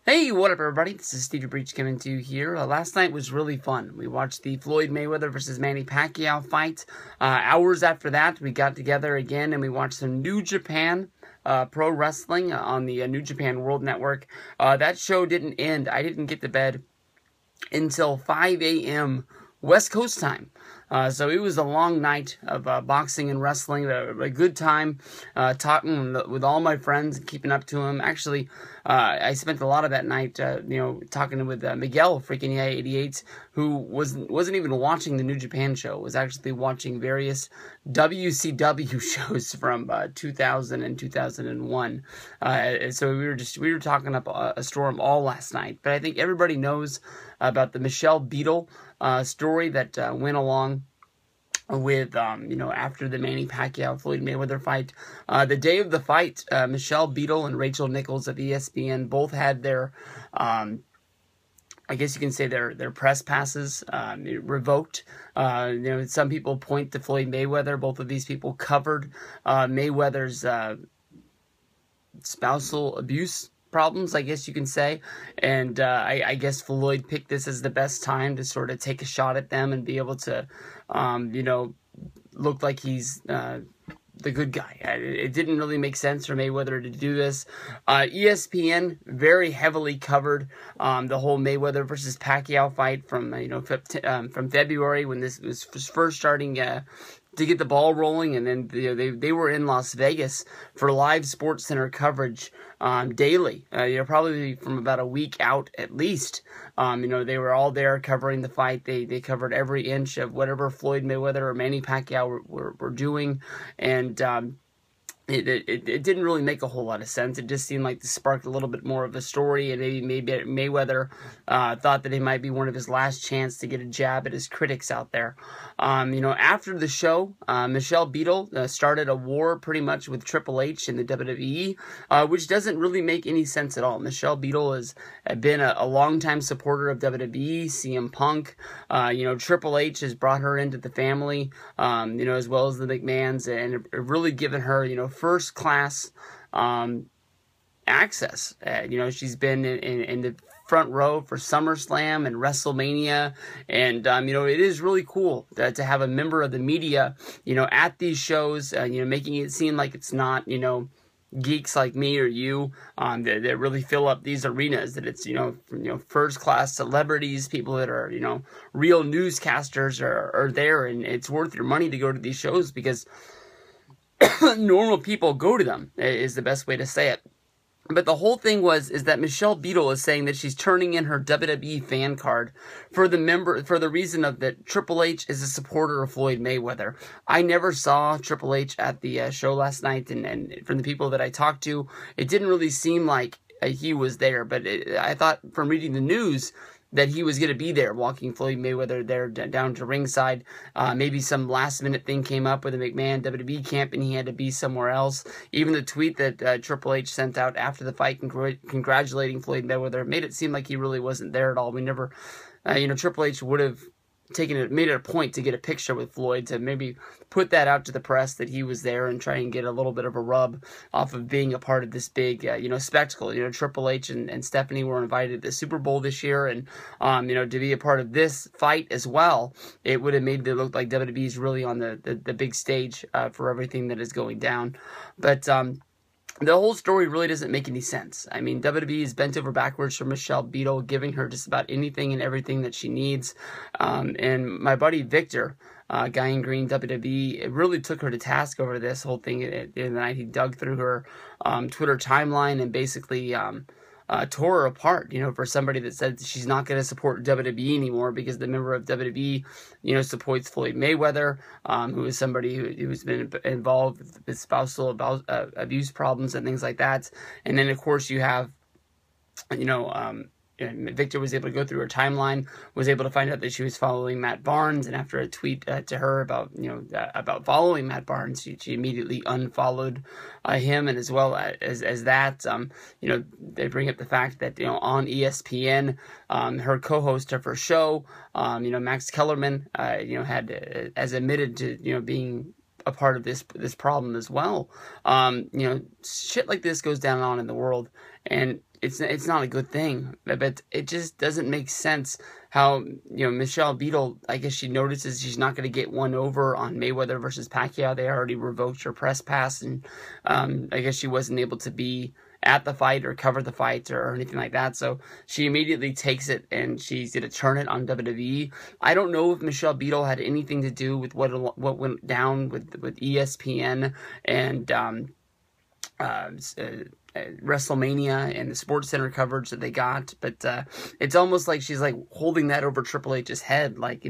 Hey, what up, everybody? This is Stevie Breach coming to you here. Last night was really fun. We watched the Floyd Mayweather versus Manny Pacquiao fight. Hours after that, we got together again and we watched some New Japan Pro Wrestling on the New Japan World Network. That show didn't end. I didn't get to bed until 5 a.m. West Coast time. So it was a long night of boxing and wrestling, a good time talking with all my friends and keeping up to them. Actually, I spent a lot of that night, talking with Miguel, freaking EI88, who wasn't even watching the New Japan show, was actually watching various WCW shows from 2000 and 2001. So we were talking up a storm all last night. But I think everybody knows about the Michelle Beadle story that went along with, after the Manny Pacquiao Floyd Mayweather fight. The day of the fight, Michelle Beadle and Rachel Nichols of ESPN both had their, I guess you can say their press passes revoked. Some people point to Floyd Mayweather. Both of these people covered Mayweather's spousal abuse problems, I guess you can say, and I guess Floyd picked this as the best time to sort of take a shot at them and be able to, look like he's the good guy. It didn't really make sense for Mayweather to do this. ESPN very heavily covered the whole Mayweather versus Pacquiao fight from from February, when this was first starting to get the ball rolling, and then they were in Las Vegas for live Sports Center coverage daily. Probably from about a week out at least. They were all there covering the fight. They covered every inch of whatever Floyd Mayweather or Manny Pacquiao were doing, and It didn't really make a whole lot of sense. It just seemed like this sparked a little bit more of a story, and maybe Mayweather thought that it might be one of his last chance to get a jab at his critics out there. After the show, Michelle Beadle started a war pretty much with Triple H in the WWE, which doesn't really make any sense at all. Michelle Beadle has been a longtime supporter of WWE, CM Punk. Triple H has brought her into the family, as well as the McMahons, and really given her, first class access. She's been in the front row for SummerSlam and WrestleMania, and it is really cool to have a member of the media at these shows, making it seem like it's not geeks like me or you that really fill up these arenas, that it's first class celebrities, people that are real newscasters are there, and it's worth your money to go to these shows because normal people go to them, is the best way to say it. But the whole thing is that Michelle Beadle is saying that she's turning in her WWE fan card for the reason of that Triple H is a supporter of Floyd Mayweather. I never saw Triple H at the show last night, and from the people that I talked to, it didn't really seem like he was there. But I thought from reading the news that he was going to be there, walking Floyd Mayweather there down to ringside. Maybe some last-minute thing came up with the McMahon WWE camp, and he had to be somewhere else. Even the tweet that Triple H sent out after the fight congratulating Floyd Mayweather made it seem like he really wasn't there at all. We never, Triple H would have made it a point to get a picture with Floyd, to maybe put that out to the press that he was there and try and get a little bit of a rub off of being a part of this big, spectacle. Triple H and Stephanie were invited to the Super Bowl this year, and, to be a part of this fight as well, it would have made it look like WWE is really on the big stage for everything that is going down. But, the whole story really doesn't make any sense. I mean, WWE is bent over backwards for Michelle Beadle, giving her just about anything and everything that she needs. And my buddy Victor, Guy in Green WWE, it really took her to task over this whole thing. At the end of the night, he dug through her Twitter timeline and basically tore her apart, for somebody that said she's not going to support WWE anymore because the member of WWE, supports Floyd Mayweather, who is somebody who's been involved with spousal abuse problems and things like that. And then, of course, you have, Victor was able to go through her timeline, was able to find out that she was following Matt Barnes, and after a tweet to her about following Matt Barnes, she immediately unfollowed him, and as well as that, they bring up the fact that on ESPN, her co-host of her show, Max Kellerman, has admitted to being a part of this problem as well. Shit like this goes down on in the world, and it's not a good thing. But it just doesn't make sense how, Michelle Beadle, I guess she notices she's not going to get one over on Mayweather versus Pacquiao. They already revoked her press pass, and I guess she wasn't able to be at the fight or cover the fight or anything like that. So she immediately takes it and she's going to turn it on WWE. I don't know if Michelle Beadle had anything to do with what went down with ESPN and WrestleMania and the Sports Center coverage that they got, but it's almost like she's like holding that over Triple H's head, like,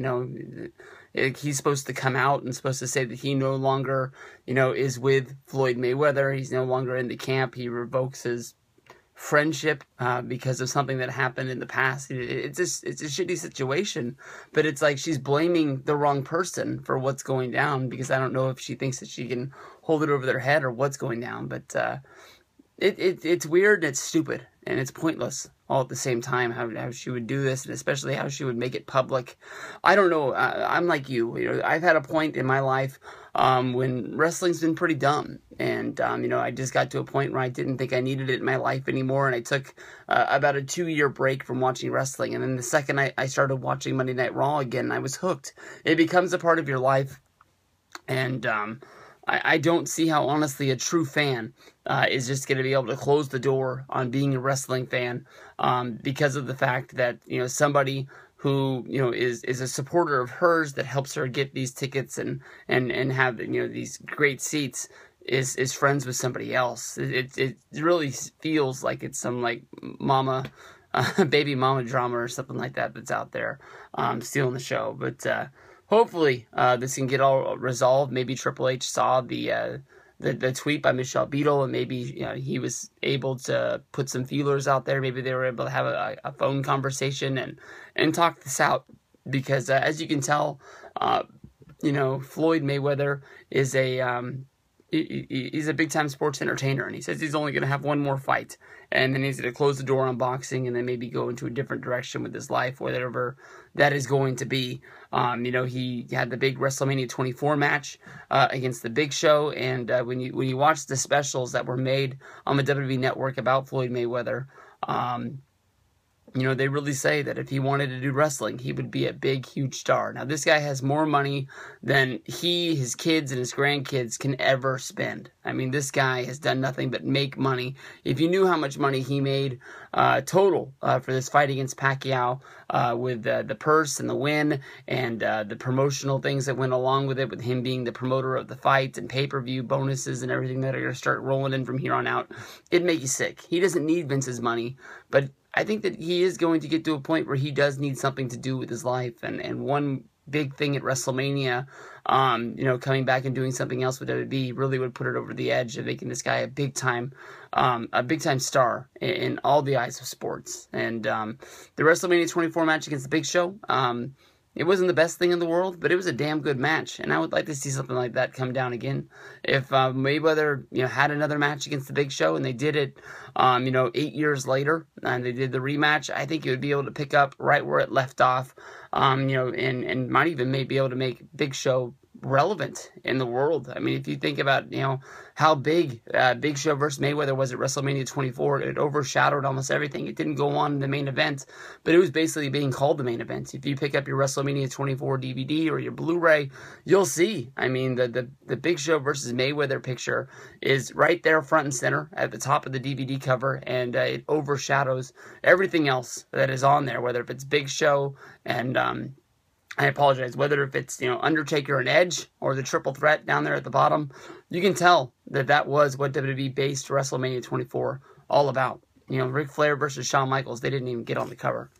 he's supposed to come out and supposed to say that he no longer, is with Floyd Mayweather. He's no longer in the camp. He revokes his friendship because of something that happened in the past. It's a shitty situation, but it's like she's blaming the wrong person for what's going down, because I don't know if she thinks that she can hold it over their head or what's going down, but it's weird and it's stupid and it's pointless all at the same time, how she would do this, and especially how she would make it public. I don't know. I'm like you. I've had a point in my life when wrestling's been pretty dumb, and I just got to a point where I didn't think I needed it in my life anymore, and I took about a 2-year break from watching wrestling, and then the second I started watching Monday Night Raw again, I was hooked. It becomes a part of your life, and I don't see how, honestly, a true fan is just going to be able to close the door on being a wrestling fan because of the fact that, somebody who, is a supporter of hers that helps her get these tickets and have, these great seats is friends with somebody else. It really feels like it's some, like, baby mama drama or something like that that's out there stealing the show. But hopefully, this can get all resolved. Maybe Triple H saw the tweet by Michelle Beadle, and maybe he was able to put some feelers out there. Maybe they were able to have a phone conversation and talk this out. Because as you can tell, Floyd Mayweather is he's a big-time sports entertainer, and he says he's only going to have one more fight, and then he's going to close the door on boxing and then maybe go into a different direction with his life, whatever that is going to be. He had the big WrestleMania 24 match against the Big Show, and when you watch the specials that were made on the WWE Network about Floyd Mayweather, they really say that if he wanted to do wrestling, he would be a big, huge star. Now, this guy has more money than he, his kids, and his grandkids can ever spend. I mean, this guy has done nothing but make money. If you knew how much money he made total for this fight against Pacquiao, with the purse and the win and the promotional things that went along with it, with him being the promoter of the fight and pay-per-view bonuses and everything that are going to start rolling in from here on out, it'd make you sick. He doesn't need Vince's money, but I think that he is going to get to a point where he does need something to do with his life, and one big thing at WrestleMania, coming back and doing something else with WWE really would put it over the edge of making this guy a big time star in all the eyes of sports. And the WrestleMania 24 match against the Big Show, it wasn't the best thing in the world, but it was a damn good match, and I would like to see something like that come down again. If Mayweather, had another match against the Big Show, and they did it, 8 years later, and they did the rematch, I think it would be able to pick up right where it left off, and might even be able to make Big Show relevant in the world. I mean, if you think about, how big Big Show versus Mayweather was at WrestleMania 24, it overshadowed almost everything. It didn't go on in the main event, but it was basically being called the main event. If you pick up your WrestleMania 24 DVD or your Blu-ray, you'll see, I mean, the Big Show versus Mayweather picture is right there front and center at the top of the DVD cover, and it overshadows everything else that is on there, whether if it's Big Show and I apologize, whether if it's, Undertaker and Edge or the triple threat down there at the bottom, you can tell that was what WWE based WrestleMania 24 all about. Ric Flair versus Shawn Michaels, they didn't even get on the cover.